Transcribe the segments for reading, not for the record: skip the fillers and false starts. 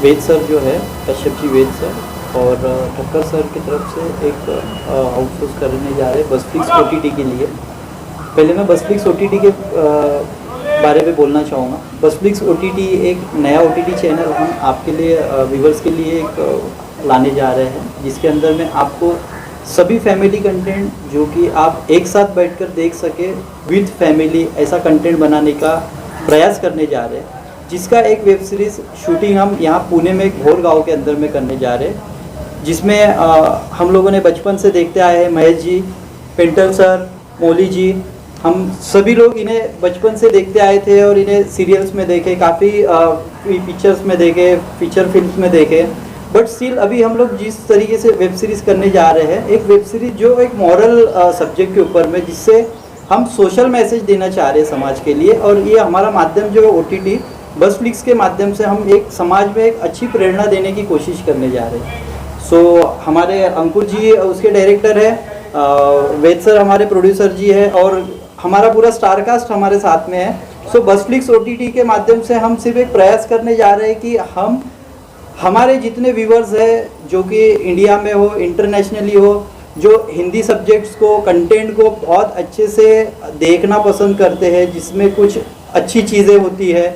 वेद sir जो है, कश्यप जी वेद sir और ठक्कर सर की तरफ से एक आउटसोर्स करने जा रहे हैं बसफ्लिक्स OTT के लिए। पहले मैं बसफ्लिक्स OTT के बारे में बोलना चाहूँगा। बसफ्लिक्स OTT एक नया OTT चैनल हम आपके लिए व्यूवर्स के लिए एक लाने जा रहे हैं, जिसके अंदर में आपको सभी फैमिली कंटेंट जो कि आप एक साथ बैठकर देख सके विद फैमिली, ऐसा कंटेंट बनाने का प्रयास करने जा रहे हैं। जिसका एक वेब सीरीज़ शूटिंग हम यहाँ पुणे में एक भोर गाँव के अंदर में करने जा रहे हैं, जिसमें हम लोगों ने बचपन से देखते आए हैं। महेश जी, पेंटर सर, मौली जी, हम सभी लोग इन्हें बचपन से देखते आए थे और इन्हें सीरियल्स में देखे, काफ़ी पिक्चर्स में देखे, फीचर फिल्म्स में देखे। बट स्टिल अभी हम लोग जिस तरीके से वेब सीरीज़ करने जा रहे हैं, एक वेब सीरीज़ जो एक मॉरल सब्जेक्ट के ऊपर में, जिससे हम सोशल मैसेज देना चाह रहे हैं समाज के लिए। और ये हमारा माध्यम जो है OTT बसफ्लिक्स के माध्यम से हम एक समाज में एक अच्छी प्रेरणा देने की कोशिश करने जा रहे हैं। सो हमारे अंकुर जी उसके डायरेक्टर है, वेद सर हमारे प्रोड्यूसर जी है और हमारा पूरा स्टार कास्ट हमारे साथ में है। सो बसफ्लिक्स OTT के माध्यम से हम सिर्फ एक प्रयास करने जा रहे हैं कि हम हमारे जितने व्यूवर्स हैं जो कि इंडिया में हो, इंटरनेशनली हो, जो हिंदी सब्जेक्ट्स को, कंटेंट को बहुत अच्छे से देखना पसंद करते हैं, जिसमें कुछ अच्छी चीज़ें होती है,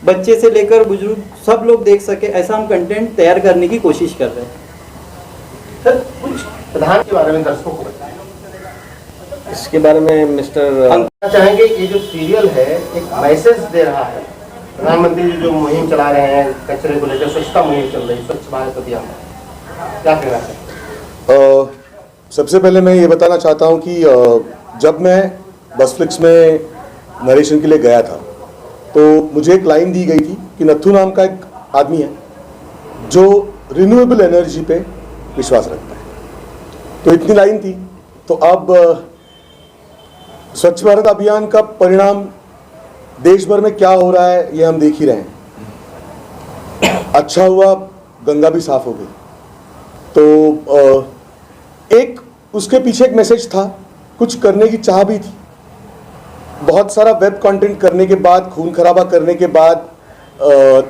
बच्चे से लेकर बुजुर्ग सब लोग देख सके, ऐसा हम कंटेंट तैयार करने की कोशिश कर रहे हैं। सर, कुछ प्रधान के बारे में दर्शकों को बताएं। इसके बारे में मिस्टर चाहेंगे ये जो सीरियल है एक मैसेज दे रहा है। प्रधानमंत्री जी जो मुहिम चला रहे हैं, कचरे को लेकर स्वच्छता मुहिम चल रही है, स्वच्छ भारत अभियान, क्या कहना है? सबसे पहले मैं ये बताना चाहता हूँ कि जब मैं बसफ्लिक्स में नरेशन के लिए गया था तो मुझे एक लाइन दी गई थी कि नथु नाम का एक आदमी है जो रिन्यूएबल एनर्जी पे विश्वास रखता है। तो इतनी लाइन थी। तो अब स्वच्छ भारत अभियान का परिणाम देश भर में क्या हो रहा है ये हम देख ही रहे हैं। अच्छा हुआ गंगा भी साफ हो गई। तो एक उसके पीछे एक मैसेज था, कुछ करने की चाह भी थी। बहुत सारा वेब कंटेंट करने के बाद, खून खराबा करने के बाद,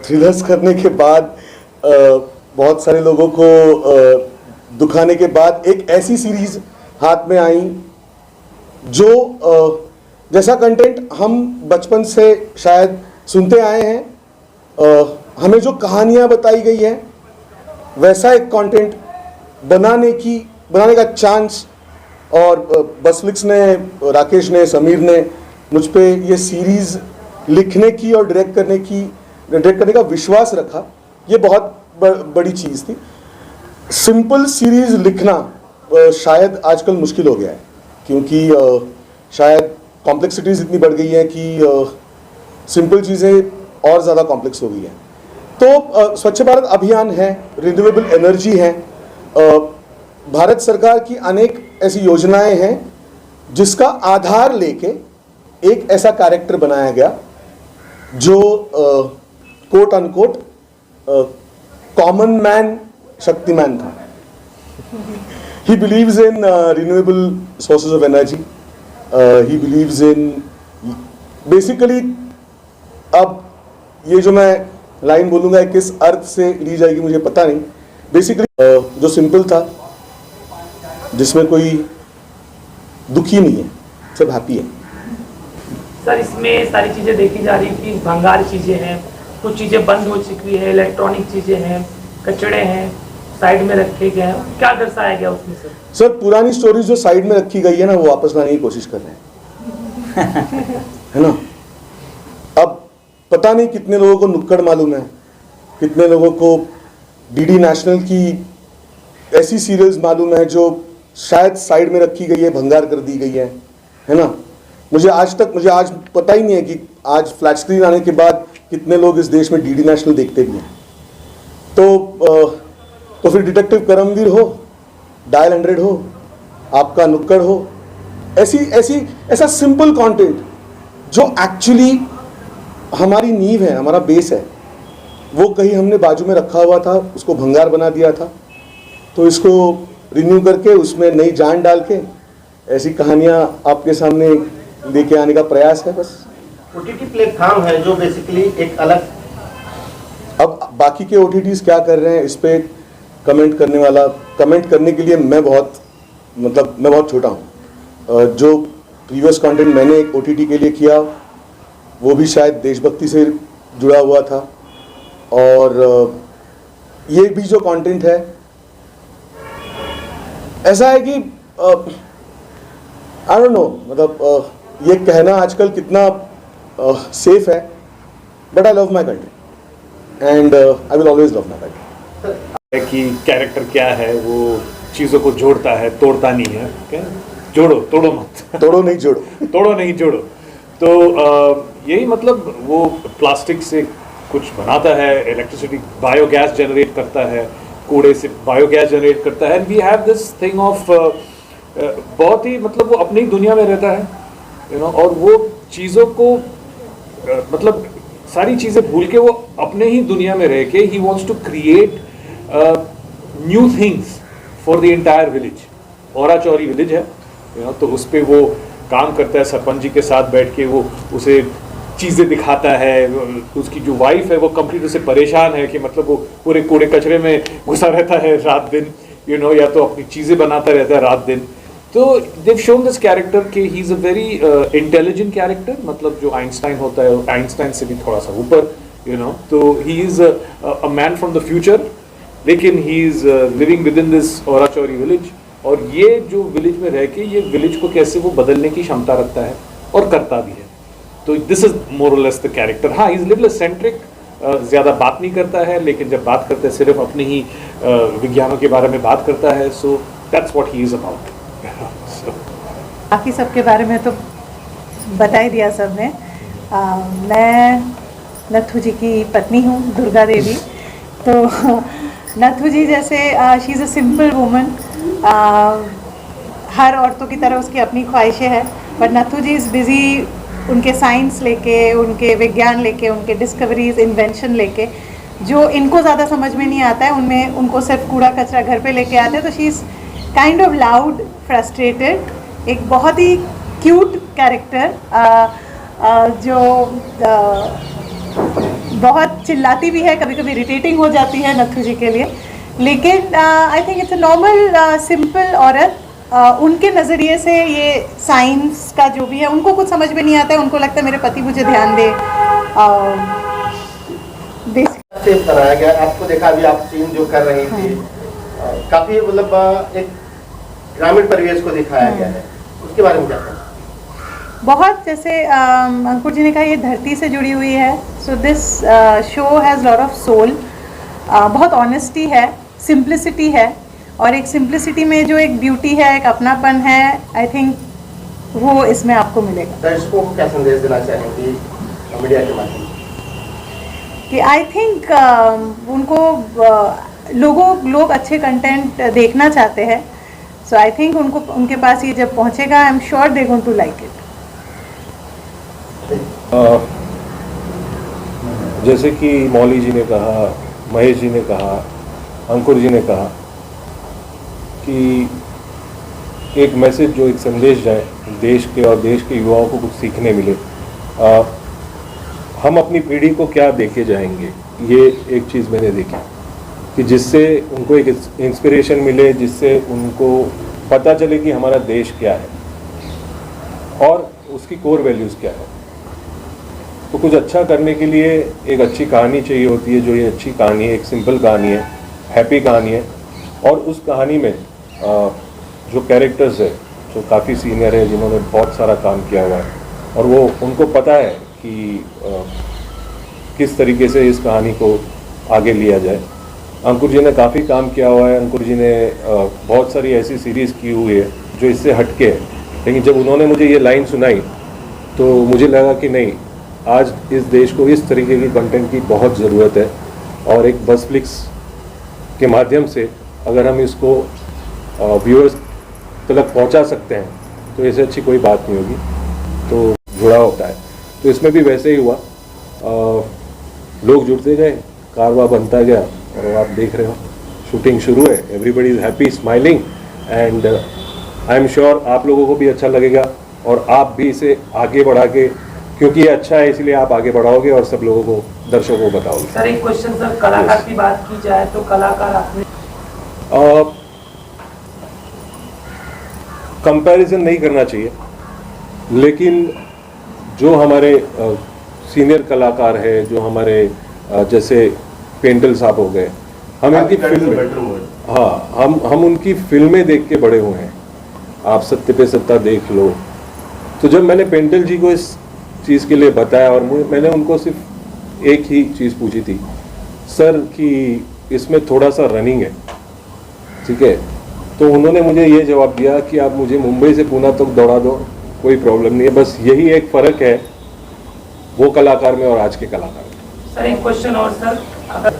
थ्रिलर्स करने के बाद, बहुत सारे लोगों को दुखाने के बाद एक ऐसी सीरीज हाथ में आई जो जैसा कंटेंट हम बचपन से शायद सुनते आए हैं, हमें जो कहानियां बताई गई है वैसा एक कंटेंट बनाने का चांस, और बसफ्लिक्स ने, राकेश ने, समीर ने मुझ पे ये सीरीज़ लिखने की और डायरेक्ट करने का विश्वास रखा। ये बहुत बड़ी चीज़ थी। सिंपल सीरीज़ लिखना शायद आजकल मुश्किल हो गया है, क्योंकि शायद कॉम्प्लेक्सिटीज़ इतनी बढ़ गई है कि सिंपल चीज़ें और ज़्यादा कॉम्प्लेक्स हो गई हैं। तो स्वच्छ भारत अभियान है, रिन्यूएबल एनर्जी है, भारत सरकार की अनेक ऐसी योजनाएं हैं जिसका आधार लेके एक ऐसा कैरेक्टर बनाया गया जो quote unquote common man Shaktimaan था। He believes in renewable sources of energy, he believes in basically, अब ये जो मैं लाइन बोलूँगा किस अर्थ से ली जाएगी मुझे पता नहीं। बेसिकली जो सिंपल था, जिसमें कोई दुखी नहीं है, सब हैप्पी है। सर, इसमें सारी चीज़ें देखी जा रही कि भंगार चीज़ें हैं, कुछ चीज़ें बंद हो चुकी है, इलेक्ट्रॉनिक चीज़ें हैं, कचड़े हैं, साइड में रखे गए हैं, क्या दर्शाया गया उसमें सर? सर, पुरानी स्टोरीज जो साइड में रखी गई है ना, वो वापस लाने की कोशिश कर रहे हैं है ना। अब पता नहीं कितने लोगों को नुक्कड़ मालूम है, कितने लोगों को DD नेशनल की ऐसी सीरियल्स मालूम है जो शायद साइड में रखी गई है, भंगार कर दी गई है ना। मुझे आज पता ही नहीं है कि आज फ्लैट स्क्रीन आने के बाद कितने लोग इस देश में DD नेशनल देखते भी हैं। तो फिर डिटेक्टिव करमवीर हो, डायल 100 हो, आपका नुक्कड़ हो, ऐसा सिंपल कंटेंट जो एक्चुअली हमारी नींव है, हमारा बेस है, वो कहीं हमने बाजू में रखा हुआ था, उसको भंगार बना दिया था। तो इसको रिन्यू करके उसमें नई जान डाल के ऐसी कहानियां आपके सामने लेके आने का प्रयास है बस। OTT प्लेटफॉर्म है जो बेसिकली एक अलग, अब बाकी के OTTs क्या कर रहे हैं इस पे कमेंट करने के लिए मैं बहुत छोटा हूँ। जो प्रीवियस कंटेंट मैंने एक OTT के लिए किया वो भी शायद देशभक्ति से जुड़ा हुआ था, और ये भी जो कंटेंट है ऐसा है कि आई डोंट नो, मतलब ये कहना आजकल कितना सेफ है, but I love my country and I will always love my country. कि कैरेक्टर क्या है, वो चीज़ों को जोड़ता है, तोड़ता नहीं है। क्या जोड़ो, तोड़ो मत। तोड़ो नहीं जोड़ो। तोड़ो नहीं जोड़ो। तो यही मतलब वो प्लास्टिक से कुछ बनाता है, इलेक्ट्रिसिटी बायोगैस जनरेट करता है, कूड़े से बायोगैस जनरेट करता है। And we have this thing of बहुत ही मतलब वो अपनी दुनिया में रहता है, यू नो, और वो चीज़ों को मतलब सारी चीज़ें भूल के वो अपने ही दुनिया में रह के he wants to create new things for the entire village. Aurachauri village है, यू नो, तो उस पर वो काम करता है सरपंच जी के साथ बैठ के, वो उसे चीज़ें दिखाता है। उसकी जो वाइफ है वो कंप्लीट उससे परेशान है कि मतलब वो पूरे कूड़े कचरे में घुसा रहता है रात दिन, यू नो, या तो अपनी चीज़ें बनाता रहता है रात दिन। तो देव शोन दिस कैरेक्टर कि ही is a very intelligent character, मतलब जो आइंस्टाइन होता है आइंस्टाइन से भी थोड़ा सा ऊपर, यू नो। तो he is a man from the future, लेकिन he is living with in this Aurachauri village. और ये जो विलेज में रह के ये विलेज को कैसे वो बदलने की क्षमता रखता है और करता भी है। तो दिस इज मोर और लेस द कैरेक्टर। हाँ, इज लिटिल सेंट्रिक, ज़्यादा बात नहीं करता है, लेकिन जब बात करता है सिर्फ अपने ही विज्ञानों के बारे में बात करता है। So that's what he is about. बाकी सबके बारे में तो बता ही दिया सबने। मैं नथु जी की पत्नी हूँ, दुर्गा देवी। तो नथु जी जैसे she is a simple woman. हर औरतों की तरह उसकी अपनी ख्वाहिशें हैं, but Nathu ji is busy उनके साइंस लेके, उनके विज्ञान लेके, उनके डिस्कवरीज, इन्वेंशन लेके, जो इनको ज़्यादा समझ में नहीं आता है। उनमें उनको सिर्फ कूड़ा कचरा घर पे लेके आते हैं। तो she is kind of loud, frustrated, एक बहुत ही क्यूट कैरेक्टर, जो बहुत चिल्लाती भी है, कभी कभी इरिटेटिंग हो जाती है नथु जी के लिए। लेकिन I think it's a normal simple औरत। उनके नज़रिए से ये साइंस का जो भी है उनको कुछ समझ में नहीं आता है। उनको लगता है मेरे पति मुझे ध्यान दे। से बनाया गया, आपको देखा अभी आप सीन जो कर रही थी, काफी मतलब एक ग्रामीण परिवेश को दिखाया गया है, उसके बारे में क्या कहना? बहुत, जैसे अंकुर जी ने कहा, ये धरती से जुड़ी हुई है। So this show has lot of soul. बहुत ऑनेस्टी है, सिंप्लिसिटी है, और एक सिंप्लिसिटी में जो एक ब्यूटी है, एक अपनापन है, आई थिंक वो इसमें आपको मिलेगा। दर्शकों को क्या संदेश देना चाहेंगी मीडिया के माध्यम से? कि आई थिंक उनको लोग अच्छे कंटेंट देखना चाहते हैं। सो आई थिंक उनको उनके पास ये जब पहुंचेगा, I am sure they going to like it. जैसे कि मौली जी ने कहा, महेश जी ने कहा, अंकुर जी ने कहा कि एक मैसेज, जो एक संदेश जाए देश के, और देश के युवाओं को कुछ सीखने मिले। हम अपनी पीढ़ी को क्या देके जाएंगे, ये एक चीज़ मैंने देखी कि जिससे उनको एक इंस्पिरेशन मिले, जिससे उनको पता चले कि हमारा देश क्या है और उसकी कोर वैल्यूज़ क्या है। तो कुछ अच्छा करने के लिए एक अच्छी कहानी चाहिए होती है। जो ये अच्छी कहानी है, एक सिंपल कहानी है, हैप्पी कहानी है, और उस कहानी में जो कैरेक्टर्स है, जो काफ़ी सीनियर है, जिन्होंने बहुत सारा काम किया हुआ है, और वो उनको पता है कि किस तरीके से इस कहानी को आगे लिया जाए। अंकुर जी ने काफ़ी काम किया हुआ है। अंकुर जी ने बहुत सारी ऐसी सीरीज़ की हुई है जो इससे हटके है, लेकिन जब उन्होंने मुझे ये लाइन सुनाई तो मुझे लगा कि नहीं, आज इस देश को इस तरीके की कंटेंट की बहुत ज़रूरत है, और एक बसफ्लिक्स के माध्यम से अगर हम इसको व्यूअर्स तक पहुंचा सकते हैं तो इससे अच्छी कोई बात नहीं होगी। तो जुड़ा होता है, तो इसमें भी वैसे ही हुआ। लोग जुड़ते गए, कारवां बनता गया, और आप देख रहे हो शूटिंग शुरू है, everybody is happy, smiling, and I am sure आप लोगों को भी अच्छा लगेगा, और आप भी इसे आगे बढ़ा के, क्योंकि ये अच्छा है इसलिए आप आगे बढ़ाओगे और सब लोगों को दर्शकों को बताओगे। सर एक क्वेश्चन सर, कलाकार की बात की जाए तो कलाकार आपने कंपैरिजन नहीं करना चाहिए, लेकिन जो हमारे सीनियर कलाकार है, जो हमारे जैसे पेंटल साहब हो गए, हम इनकी फिल्में, हाँ हम उनकी फिल्में देख के बड़े हुए हैं। आप सत्य पे सत्ता देख लो, तो जब मैंने पेंटल जी को इस चीज़ के लिए बताया और मैंने उनको सिर्फ एक ही चीज़ पूछी थी सर कि इसमें थोड़ा सा रनिंग है, ठीक है, तो उन्होंने मुझे ये जवाब दिया कि आप मुझे मुंबई से पुणे तक दौड़ा दो, कोई प्रॉब्लम नहीं है, बस यही एक फ़र्क है वो कलाकार में और आज के कलाकार में। सर एक क्वेश्चन और सर, अगर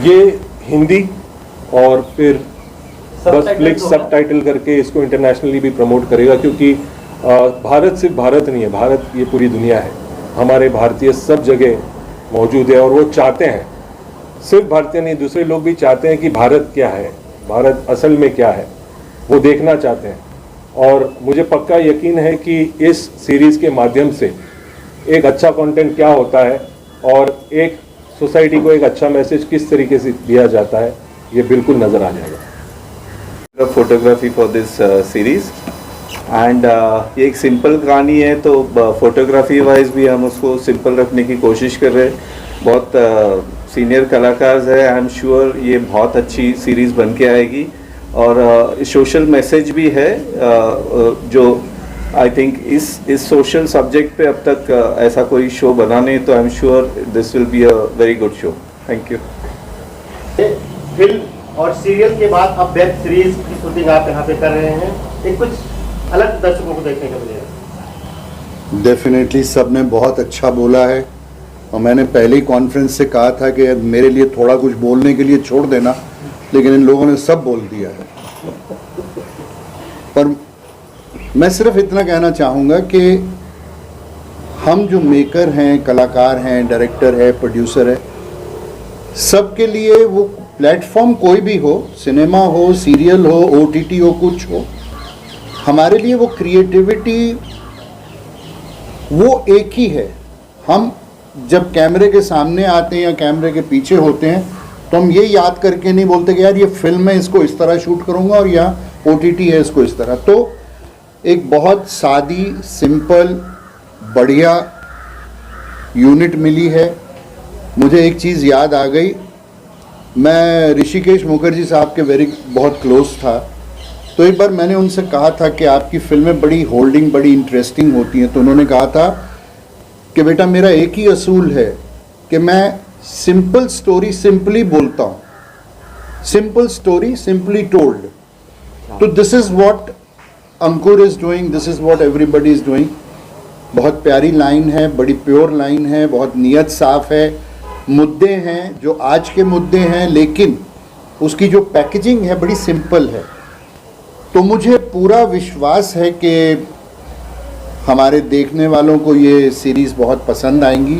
ये हिंदी और फिर बस फ्लिक्स सबटाइटल करके इसको इंटरनेशनली भी प्रमोट करेगा, क्योंकि भारत सिर्फ भारत नहीं है, भारत ये पूरी दुनिया है, हमारे भारतीय सब जगह मौजूद है और वो चाहते हैं, सिर्फ भारतीय नहीं दूसरे लोग भी चाहते हैं कि भारत क्या है, भारत असल में क्या है, वो देखना चाहते हैं। और मुझे पक्का यकीन है कि इस सीरीज़ के माध्यम से एक अच्छा कंटेंट क्या होता है और एक सोसाइटी को एक अच्छा मैसेज किस तरीके से दिया जाता है, ये बिल्कुल नज़र आ जाएगा। Photography for this series and ये एक सिंपल कहानी है, तो फोटोग्राफी वाइज भी हम उसको सिंपल रखने की कोशिश कर रहे हैं। बहुत सीनियर कलाकार है, आई एम श्योर ये बहुत अच्छी सीरीज़ बन के आएगी और सोशल मैसेज भी है जो आई थिंक इस सोशल सब्जेक्ट पे अब तक ऐसा कोई शो बना नहीं, तो आई am sure this will be a very good show. Thank you. Film और सीरियल के बाद अब वेब सीरीज की शूटिंग आप यहाँ पे कर रहे हैं, एक कुछ अलग दर्शकों को देखने को मिलेगा। डेफिनेटली सबने बहुत अच्छा बोला है और मैंने पहले ही कॉन्फ्रेंस से कहा था कि मेरे लिए थोड़ा कुछ बोलने के लिए छोड़ देना, लेकिन इन लोगों ने सब बोल दिया है। पर मैं सिर्फ इतना कहना चाहूँगा कि हम जो मेकर हैं, कलाकार हैं, डायरेक्टर है, प्रोड्यूसर है, सबके लिए वो प्लेटफॉर्म कोई भी हो, सिनेमा हो, सीरियल हो, OTT हो, कुछ हो, हमारे लिए वो क्रिएटिविटी वो एक ही है। हम जब कैमरे के सामने आते हैं या कैमरे के पीछे होते हैं तो हम ये याद करके नहीं बोलते कि यार ये फिल्म है, इसको इस तरह शूट करूँगा और या OTT है, इसको इस तरह। तो एक बहुत सादी, सिंपल, बढ़िया यूनिट मिली है। मुझे एक चीज़ याद आ गई, मैं ऋषिकेश मुखर्जी साहब के बहुत क्लोज था, तो एक बार मैंने उनसे कहा था कि आपकी फिल्में बड़ी होल्डिंग, बड़ी इंटरेस्टिंग होती हैं, तो उन्होंने कहा था कि बेटा मेरा एक ही असूल है कि मैं सिंपल स्टोरी सिंपली बोलता हूँ, सिंपल स्टोरी सिंपली टोल्ड। तो this is what Ankur is doing, this is what everybody is doing. बहुत प्यारी लाइन है, बड़ी प्योर लाइन है, बहुत नीयत साफ है, मुद्दे हैं जो आज के मुद्दे हैं, लेकिन उसकी जो पैकेजिंग है बड़ी सिंपल है। तो मुझे पूरा विश्वास है कि हमारे देखने वालों को ये सीरीज़ बहुत पसंद आएंगी।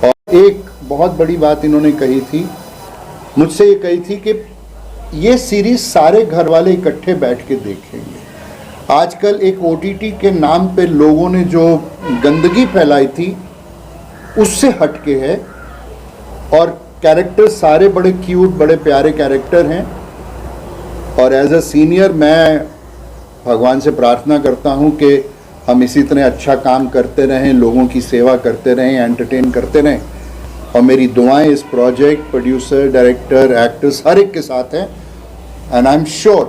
और एक बहुत बड़ी बात इन्होंने कही थी, मुझसे ये कही थी कि ये सीरीज़ सारे घर वाले इकट्ठे बैठ के देखेंगे। आजकल एक OTT के नाम पे लोगों ने जो गंदगी फैलाई थी उससे हटके है और कैरेक्टर सारे बड़े क्यूट, बड़े प्यारे कैरेक्टर हैं। और एज अ सीनियर मैं भगवान से प्रार्थना करता हूं कि हम इसी तरह अच्छा काम करते रहें, लोगों की सेवा करते रहें, एंटरटेन करते रहें। और मेरी दुआएं इस प्रोजेक्ट, प्रोड्यूसर, डायरेक्टर, एक्टर्स हर एक के साथ हैं। एंड आई एम श्योर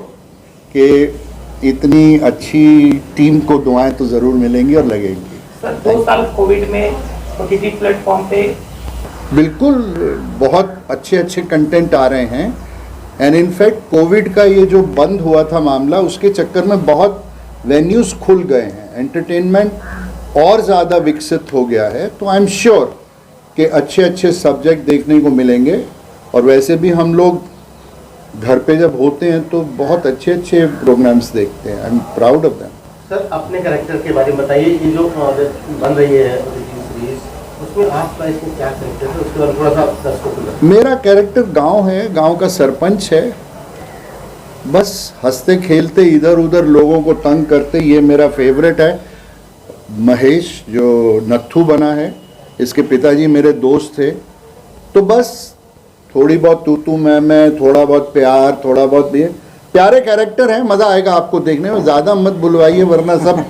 कि इतनी अच्छी टीम को दुआएं तो ज़रूर मिलेंगी और लगेंगी। सर 2 साल कोविड में OTT प्लेटफॉर्म पे बिल्कुल बहुत अच्छे अच्छे कंटेंट आ रहे हैं। एंड इनफैक्ट कोविड का ये जो बंद हुआ था मामला, उसके चक्कर में बहुत वेन्यूज़ खुल गए हैं, एंटरटेनमेंट और ज़्यादा विकसित हो गया है। तो आई एम श्योर कि अच्छे अच्छे सब्जेक्ट देखने को मिलेंगे। और वैसे भी हम लोग घर पे जब होते हैं तो बहुत अच्छे अच्छे प्रोग्राम्स देखते हैं। I am proud of them. Sir अपने कैरेक्टर के बारे में बताइए, ये जो बन रही है सीरीज, उसमें आपका इसमें क्या कैरेक्टर है, उसके बारे में थोड़ा सा दर्शकों को बताइए। मेरा कैरेक्टर गांव है, गांव का सरपंच है, बस हंसते खेलते इधर उधर लोगों को तंग करते, ये मेरा फेवरेट है। महेश जो नत्थू बना है, इसके पिताजी मेरे दोस्त थे, तो बस थोड़ी बहुत तू मैं, थोड़ा बहुत प्यार, थोड़ा बहुत ये प्यारे कैरेक्टर हैं, मज़ा आएगा आपको देखने में। ज़्यादा मत बुलवाइए वरना सब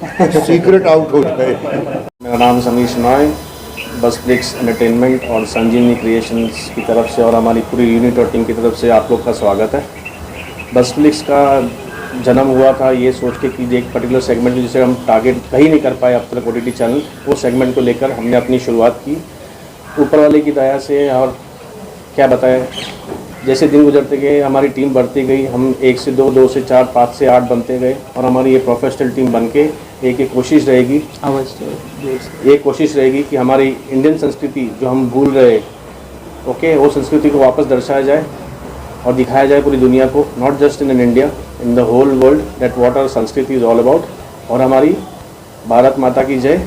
सीक्रेट आउट हो जाए। मेरा नाम समीश नॉय, बसफ्लिक्स एंटरटेनमेंट और संजीवनी क्रिएशंस की तरफ से और हमारी पूरी यूनिट और टीम की तरफ से आप लोग का स्वागत है। बसफ्लिक्स का जन्म हुआ था ये सोच के कि एक पर्टिकुलर सेगमेंट जिसे हम टारगेट कहीं नहीं कर पाए अब तक OTT चैनल, वो सेगमेंट को लेकर हमने अपनी शुरुआत की ऊपर वाले की दया से। और क्या बताएं, जैसे दिन गुजरते गए हमारी टीम बढ़ती गई, हम 1 से 2, 2 से 4, 5 से 8 बनते गए और हमारी ये प्रोफेशनल टीम बन के एक कोशिश रहेगी, ये कोशिश रहेगी कि हमारी इंडियन संस्कृति जो हम भूल रहे, ओके, वो संस्कृति को वापस दर्शाया जाए और दिखाया जाए पूरी दुनिया को, not just in India, in the whole world, that what our sanskriti is all about. और हमारी भारत माता की जय,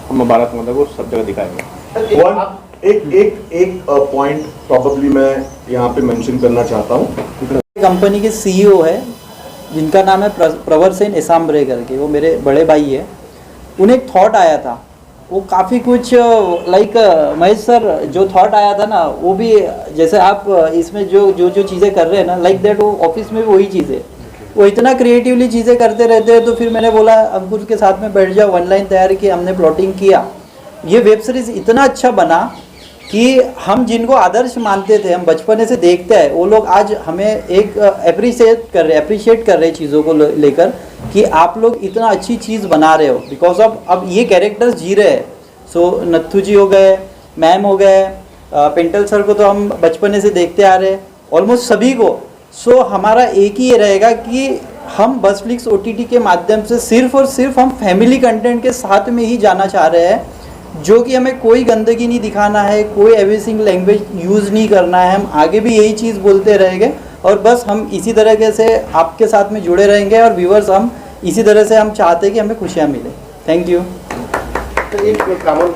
हम भारत माता को सब जगह दिखाएंगे। एक पॉइंट प्रॉबली मैं यहाँ पे मेंशन करना चाहता हूँ। कंपनी के CEO है जिनका नाम है प्रवर सेन एसाम्ब्रे करके, वो मेरे बड़े भाई है। उन्हें एक थॉट आया था, वो काफ़ी कुछ लाइक महेश सर जो थॉट आया था ना, वो भी जैसे आप इसमें जो चीज़ें कर रहे हैं ना, लाइक दैट वो ऑफिस में भी वही चीज़ है। वो इतना क्रिएटिवली चीज़ें करते रहते हैं। तो फिर मैंने बोला अंकुर के साथ में बैठ जाओ, 1 लाइन तैयार की, हमने प्लॉटिंग किया। ये वेब सीरीज़ इतना अच्छा बना कि हम जिनको आदर्श मानते थे, हम बचपने से देखते हैं, वो लोग आज हमें एक अप्रिशिएट कर रहे चीज़ों को लेकर कि आप लोग इतना अच्छी चीज़ बना रहे हो बिकॉज ऑफ अब ये कैरेक्टर्स जी रहे हैं। सो नत्थू जी हो गए, मैम हो गए, पेंटल सर को तो हम बचपने से देखते आ रहे हैं, ऑलमोस्ट सभी को। सो हमारा एक ही ये रहेगा कि हम बसफ्लिक्स OTT के माध्यम से सिर्फ और सिर्फ हम फैमिली कंटेंट के साथ में ही जाना चाह रहे हैं, जो कि हमें कोई गंदगी नहीं दिखाना है, कोई एवरीथिंग लैंग्वेज यूज़ नहीं करना है। हम आगे भी यही चीज़ बोलते रहेंगे और बस हम इसी तरीके से आपके साथ में जुड़े रहेंगे और व्यूअर्स हम इसी तरह से हम चाहते हैं कि हमें खुशियाँ मिले। Thank you. एक कॉमन